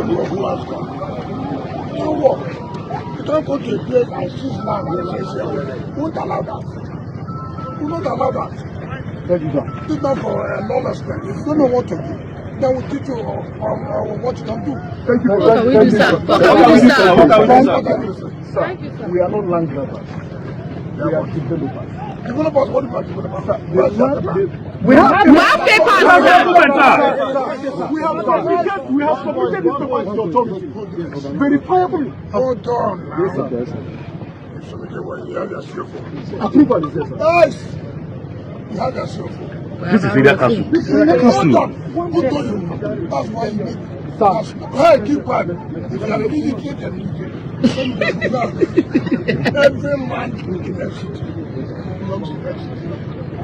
who has come. You walk. You don't go to a place and seize land and say, we won't allow that. We won't allow that. Thank you, sir. This not for lawlessness. If you don't know what to do, then we'll teach you what you can do. Thank you. What can we do, sir? What can we do, sir? Thank you, sir. We are not land grabbers. We are developers. Developers, what about developers? We have papers. We have submitted this paper to authority. Verifiable. Hold on. Yes, sir. Approval is there, sir. Yes. You have your cell phone. This is leader council. Who told you? That's why you need. Hey, keep quiet. If you are an idiot, you're an idiot. Every man in the city belongs to the city.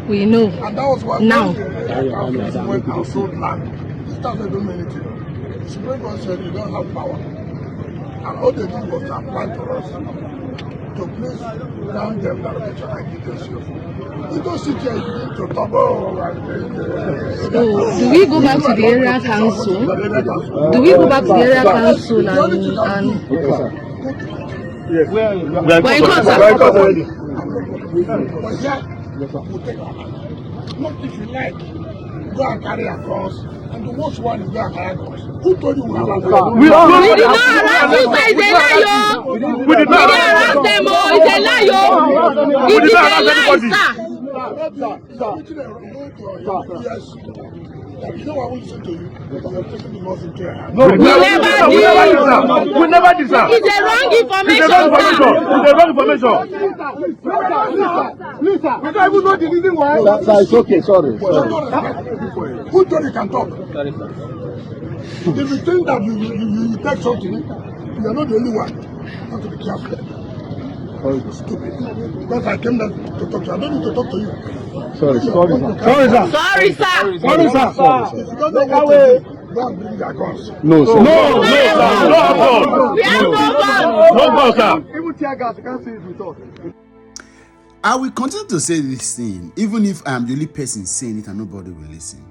We know. And that was why now when I sold land, he started doing anything. The Supreme Court said you don't have power. And all they did was to apply to us to place down them that are trying to get your phone. You don't sit here to talk So, do we go back to the area council? Do we go back to the area council and Yes. we're in court, sir. already. But here, we'll take our land. Not if you like, go and carry across. And the worst one is go and carry across. Who told you we have a We did not harass you, sir. It's a lie, We did not harass them, oh. It's a lie, It is a lie, sir. You know I won't listen to you. You have taken the laws into your hand. We never did, sir. It's a wrong information, It's a wrong information. Lisa, we don't even know the reason why. It's okay, sorry. Who told you can talk? If you think that you take something, you are not the only one. You have to be careful. Stupid. Because I came there to talk to you. I don't need to talk to you. Sorry, sir. Sorry, sir. If you don't know what to do, don't bring your guns. No, sir. No, sir. We have no guns. No, sir. Even tear gas, you can't see it with us. I will continue to say this thing, even if I am the only person saying it and nobody will listen.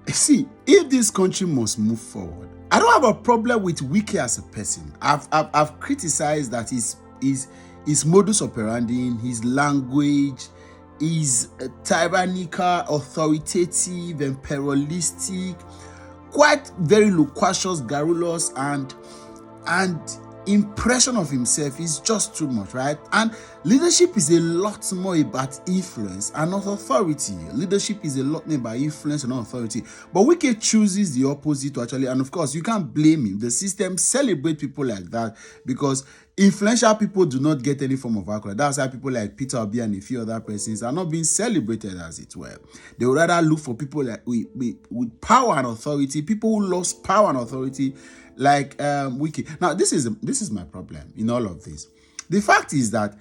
See, if this country must move forward, I don't have a problem with Wike as a person. I've criticized that his modus operandi, his language, is tyrannical, authoritative, imperialistic, quite very loquacious, garrulous, and impression of himself is just too much, right? And leadership is a lot more about influence and not authority. Leadership is a lot more about influence and not authority. But Wike chooses the opposite to actually, and of course, you can't blame him. The system celebrates people like that because influential people do not get any form of accolade. That's why people like Peter Obi and a few other persons are not being celebrated, as it were. They would rather look for people like with power and authority, people who lost power and authority, like Wike. Now, this is my problem in all of this. The fact is that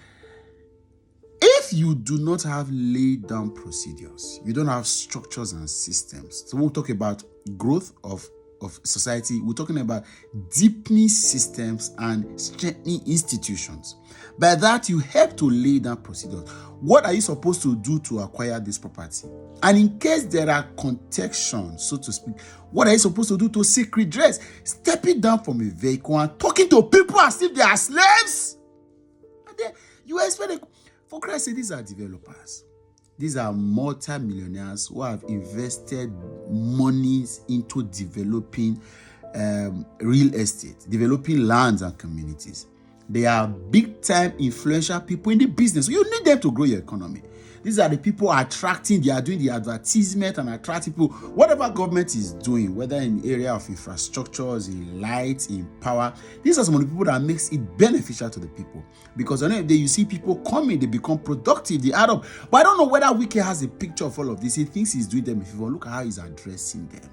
if you do not have laid down procedures, you don't have structures and systems. So we'll talk about growth of society. We're talking about deepening systems and strengthening institutions. By that, you have to lay down procedures. What are you supposed to do to acquire this property? And in case there are contextions, so to speak, what are you supposed to do to seek redress? Stepping down from a vehicle and talking to people as if they are slaves? And then you expect, for Christ's sake, these are developers. These are multi-millionaires who have invested monies into developing real estate, developing lands and communities. They are big-time influential people in the business. You need them to grow your economy. These are the people attracting, they are doing the advertisement and attract people. Whatever government is doing, whether in the area of infrastructures, in light, in power, these are some of the people that makes it beneficial to the people. Because on the end of the day, you see people coming, they become productive, they add up. But I don't know whether Wike has a picture of all of this. He thinks he's doing them. If you look at how he's addressing them.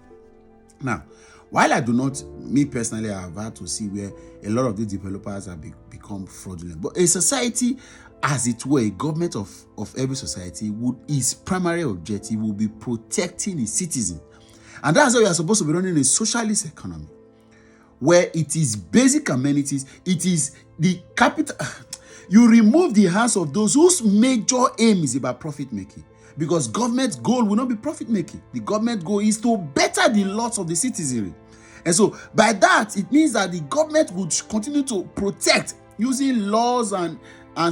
Now, while I do not, me personally, I have had to see where a lot of these developers have become fraudulent. But a society, as it were, a government of every society, its primary objective will be protecting its citizens. And that's how we are supposed to be running a socialist economy, where it is basic amenities, it is the capital. You remove the hands of those whose major aim is about profit making. Because government's goal will not be profit making. The government goal is to better the lots of the citizenry. And so by that, it means that the government would continue to protect using laws and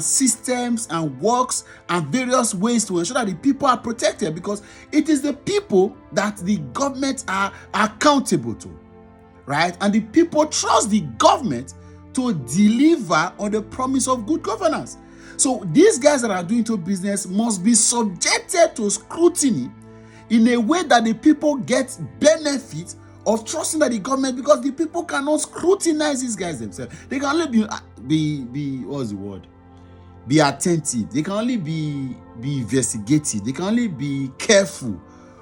systems and works and various ways to ensure that the people are protected, because it is the people that the government are accountable to, right? And the people trust the government to deliver on the promise of good governance. So these guys that are doing to business must be subjected to scrutiny in a way that the people get benefit of trusting that the government, because the people cannot scrutinize these guys themselves. They can only be what's the word? Be attentive. They can only be investigative. They can only be careful.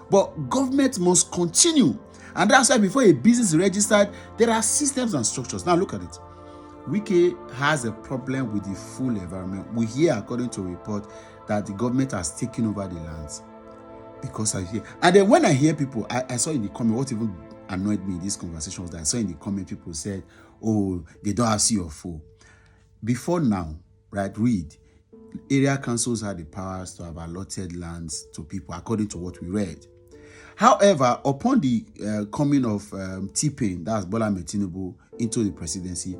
But government must continue. And that's why before a business is registered, there are systems and structures. Now look at it. Wike has a problem with the full environment. We hear, according to a report, that the government has taken over the lands. Because I hear, and then when I hear people, I saw in the comment, what even annoyed me in this conversation was that I saw in the comment people said, oh, they don't have CFO. Before now, right, read, area councils had the powers to have allotted lands to people according to what we read. However, upon the coming of T-Pain, that's Bola Tinubu, into the presidency,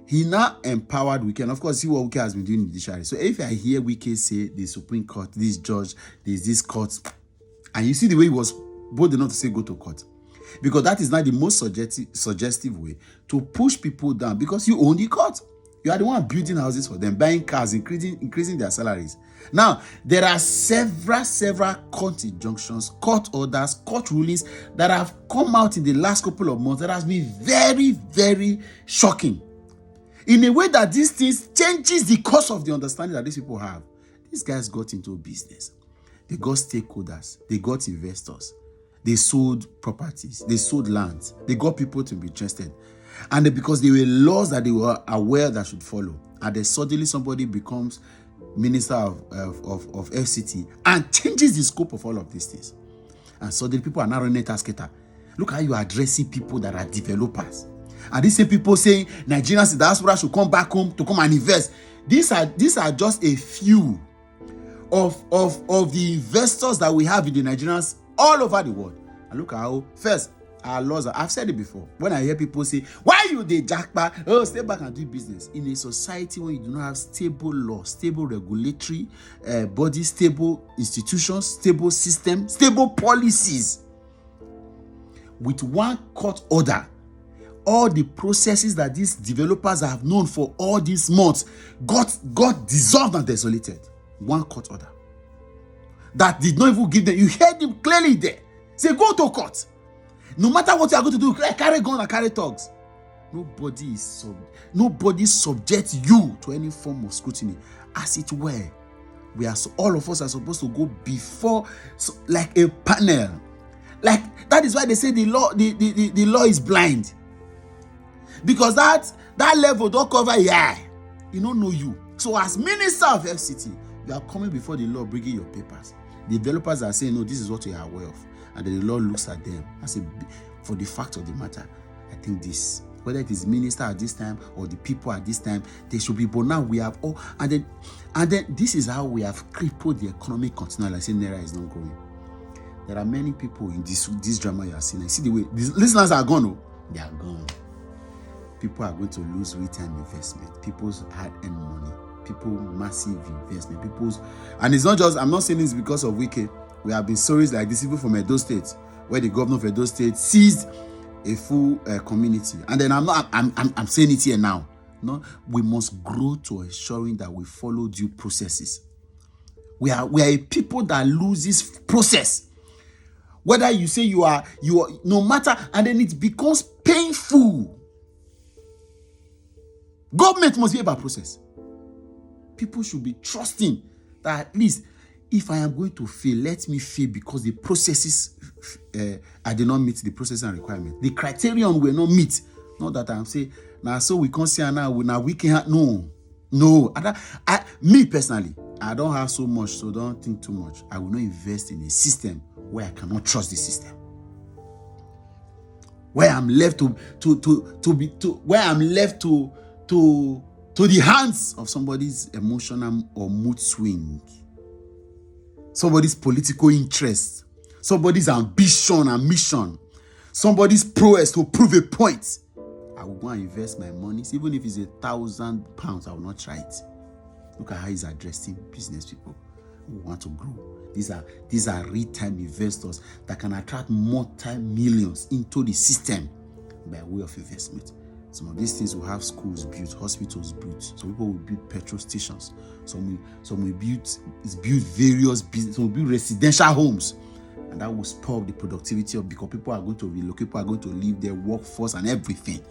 he now empowered Wike. And of course, see what Wike has been doing in the judiciary. So if I hear Wike say the Supreme Court, this judge, there's this court, and you see the way he was bold enough to say go to court, because that is not the most suggestive way to push people down, because you own the court. You are the one building houses for them, buying cars, increasing their salaries. Now, there are several court injunctions, court orders, court rulings that have come out in the last couple of months that has been very, very shocking. In a way that these things changes the course of the understanding that these people have. These guys got into business. They got stakeholders. They got investors. They sold properties. They sold lands. They got people to be interested. And because there were laws that they were aware that should follow. And then suddenly somebody becomes minister of FCT and changes the scope of all of these things. And suddenly people are now running a skater. Look how you are addressing people that are developers. And these same people saying Nigerians in diaspora should come back home to come and invest. These are just a few of the investors that we have in the Nigerians all over the world. And look how, first, our laws are, I've said it before. When I hear people say, why you dey jackpot? Oh, stay back and do business. In a society where you do not have stable law, stable regulatory body, stable institutions, stable system, stable policies, with one court order, all the processes that these developers have known for all these months got dissolved and desolated. One court order that did not even give them. You heard him clearly there. Say, go to court. No matter what you are going to do, carry gun or carry thugs. Nobody subjects you to any form of scrutiny. As it were, all of us are supposed to go before, like a panel. Like that is why they say the law is blind. Because that level don't cover yeah. It don't know you. So as minister of FCT, you are coming before the law, bringing your papers. The developers are saying, no, this is what you are aware of. And then the law looks at them and says, for the fact of the matter, I think this, whether it is minister at this time or the people at this time, they should be. But now we have all, and then this is how we have crippled the economic continually. I say Naira is not growing. There are many people in this drama you are seeing. I see the way these listeners are gone. Oh, they are gone. People are going to lose real-time investment. People's hard-earned money. People massive investment. And it's not just. I'm not saying this because of Wike. We have been stories like this even from Edo State, where the governor of Edo State seized a full community. And then I'm saying it here now. No, we must grow to ensuring that we follow due processes. We are a people that loses process. Whether you say you are no matter, and then it becomes painful. Government must be about process. People should be trusting that at least if I am going to fail, let me fail because the processes I did not meet the process and requirement. The criterion will not meet. Not that I'm saying now, so we can't say now we can't. No. Me personally, I don't have so much, so don't think too much. I will not invest in a system where I cannot trust the system. Where I'm left to the hands of somebody's emotional or mood swing, somebody's political interest, somebody's ambition and mission, somebody's prowess to prove a point, I will go and invest my money. Even if it's £1,000, I will not try it. Look at how he's addressing business people who want to grow. These are real-time investors that can attract multi-millions into the system by way of investment. Some of these things will have schools built, hospitals built. Some people will build petrol stations. Some will build various business. Some will build residential homes, and that will spur up the productivity of, because people are going to relocate, people are going to leave their workforce and everything.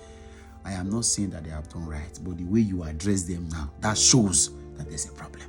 I am not saying that they have done right, but the way you address them now, that shows that there's a problem.